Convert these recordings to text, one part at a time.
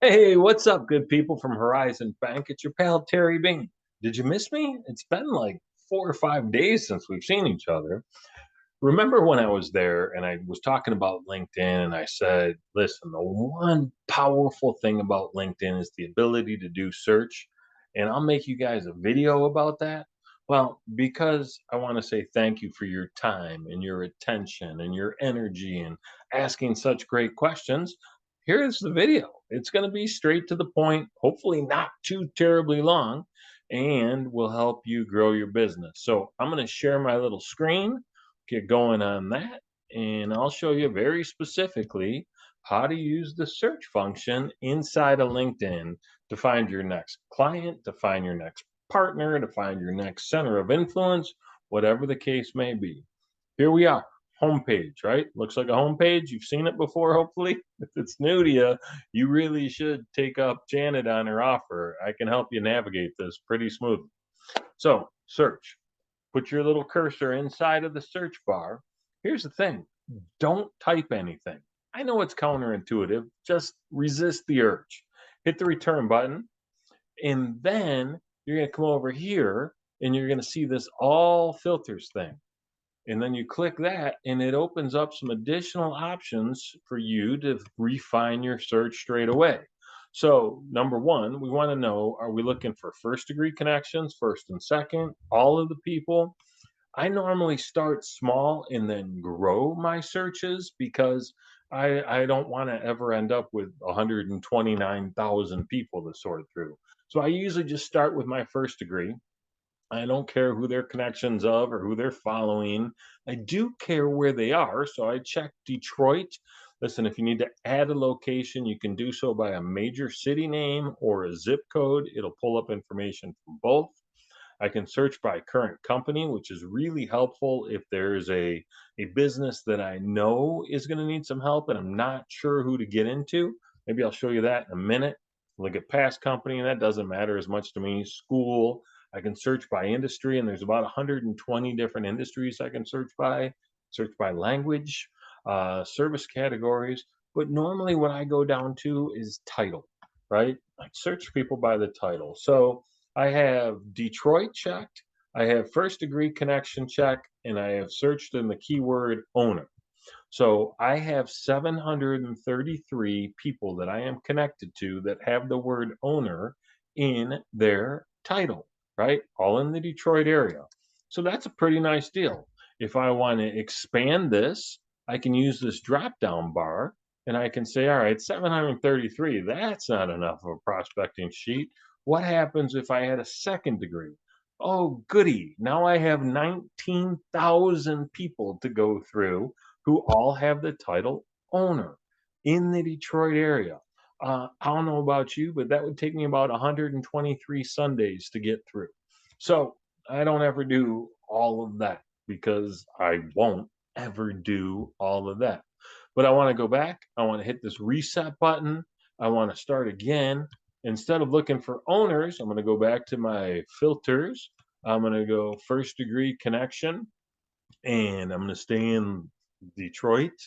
Hey, what's up, good people from Horizon Bank? It's your pal Terry Bean. Did you miss me? It's been like 4 or 5 days since we've seen each other. Remember when I was there and I was talking about LinkedIn and I said, listen, the one powerful thing about LinkedIn is the ability to do search. And I'll make you guys a video about that. Well, because I want to say thank you for your time and your attention and your energy and asking such great questions. Here's the video. It's going to be straight to the point, hopefully not too terribly long, and will help you grow your business. So I'm going to share my little screen, get going on that, and I'll show you very specifically how to use the search function inside of LinkedIn to find your next client, to find your next partner, to find your next center of influence, whatever the case may be. Here we are, homepage, right? Looks like a homepage. You've seen it before, hopefully. If it's new to you, you really should take up Janet on her offer. I can help you navigate this pretty smoothly. So, search. Put your little cursor inside of the search bar. Here's the thing, don't type anything. I know it's counterintuitive. Just resist the urge. Hit the return button, and then you're going to come over here and you're going to see this all filters thing. And then you click that, and it opens up some additional options for you to refine your search straight away. So, number one, we want to know, are we looking for first degree connections, first and second, all of the people? I normally start small and then grow my searches because I don't want to ever end up with 129,000 people to sort through. So I usually just start with my first degree. I don't care who they're connections of or who they're following. I do care where they are. So I check Detroit. Listen, if you need to add a location, you can do so by a major city name or a zip code. It'll pull up information from both. I can search by current company, which is really helpful if there's a business that I know is going to need some help and I'm not sure who to get into. Maybe I'll show you that in a minute. Look at past company, and that doesn't matter as much to me. School, I can search by industry, and there's about 120 different industries I can search by language, service categories. But normally, what I go down to is title, right? I search people by the title. So I have Detroit checked, I have first degree connection check, and I have searched in the keyword owner. So I have 733 people that I am connected to that have the word owner in their title, right? All in the Detroit area. So that's a pretty nice deal. If I want to expand this, I can use this drop down bar and I can say, all right, 733, that's not enough of a prospecting sheet. What happens if I had a second degree? Oh, goody. Now I have 19,000 people to go through who all have the title owner in the Detroit area. I don't know about you, but that would take me about 123 Sundays to get through. So I don't ever do all of that because I won't ever do all of that. But I want to go back. I want to hit this reset button. I want to start again. Instead of looking for owners, I'm going to go back to my filters. I'm going to go first degree connection, and I'm going to stay in Detroit,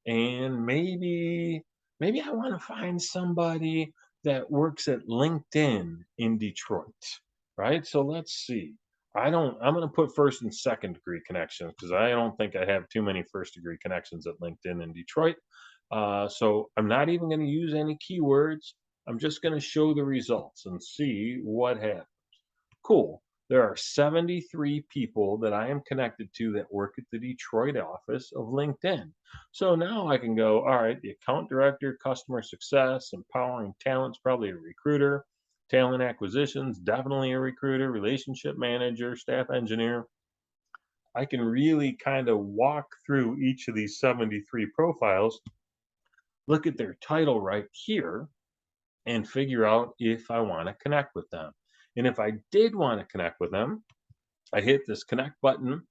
and maybe I want to find somebody that works at LinkedIn in Detroit, right? So let's see. I'm going to put first and second degree connections because I don't think I have too many first degree connections at LinkedIn in Detroit. So I'm not even going to use any keywords. I'm just going to show the results and see what happens. Cool. There are 73 people that I am connected to that work at the Detroit office of LinkedIn. So now I can go, all right, the account director, customer success, empowering talent's probably a recruiter, talent acquisitions, definitely a recruiter, relationship manager, staff engineer. I can really kind of walk through each of these 73 profiles, look at their title right here, and figure out if I want to connect with them. And if I did want to connect with them, I hit this connect button.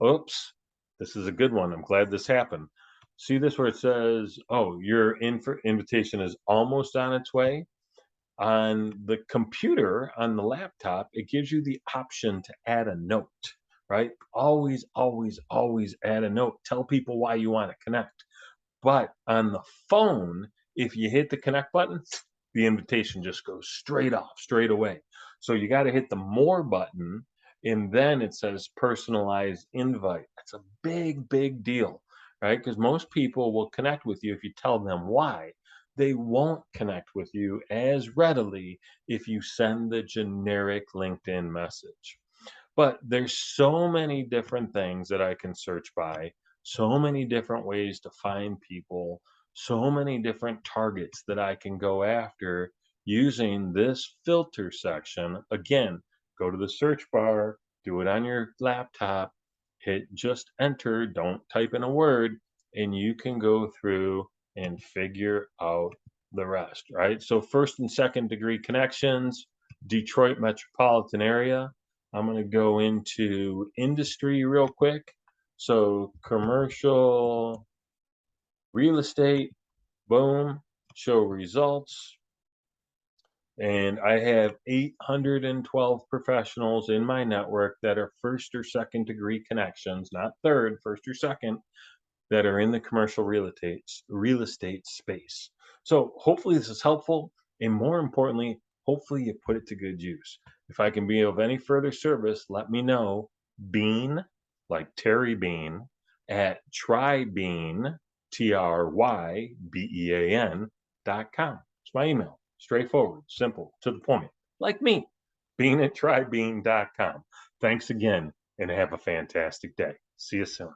Oops, this is a good one. I'm glad this happened. See this where it says, oh, your invitation is almost on its way? On the computer, on the laptop, it gives you the option to add a note, right? Always, always, always add a note. Tell people why you want to connect. But on the phone, If you hit the connect button, the invitation just goes straight off, straight away. So you got to hit the more button, and then it says personalized invite. That's a big, big deal, right? Because most people will connect with you if you tell them why. They won't connect with you as readily if you send the generic LinkedIn message. But there's so many different things that I can search by, so many different ways to find people, so many different targets that I can go after using this filter section. Again, go to the search bar, do it on your laptop, hit just enter, don't type in a word, and you can go through and figure out the rest, right? So, first and second degree connections, Detroit metropolitan area. I'm going to go into industry real quick. So, commercial real estate, boom, show results. And I have 812 professionals in my network that are first or second degree connections, not third, first or second, that are in the commercial real estate space. So hopefully this is helpful, and more importantly, hopefully you put it to good use. If I can be of any further service, let me know. Bean, like Terry Bean, at trybean, TRYBEAN.com. It's my email. Straightforward, simple, to the point. Like me, bean at trybean.com. Thanks again, and have a fantastic day. See you soon.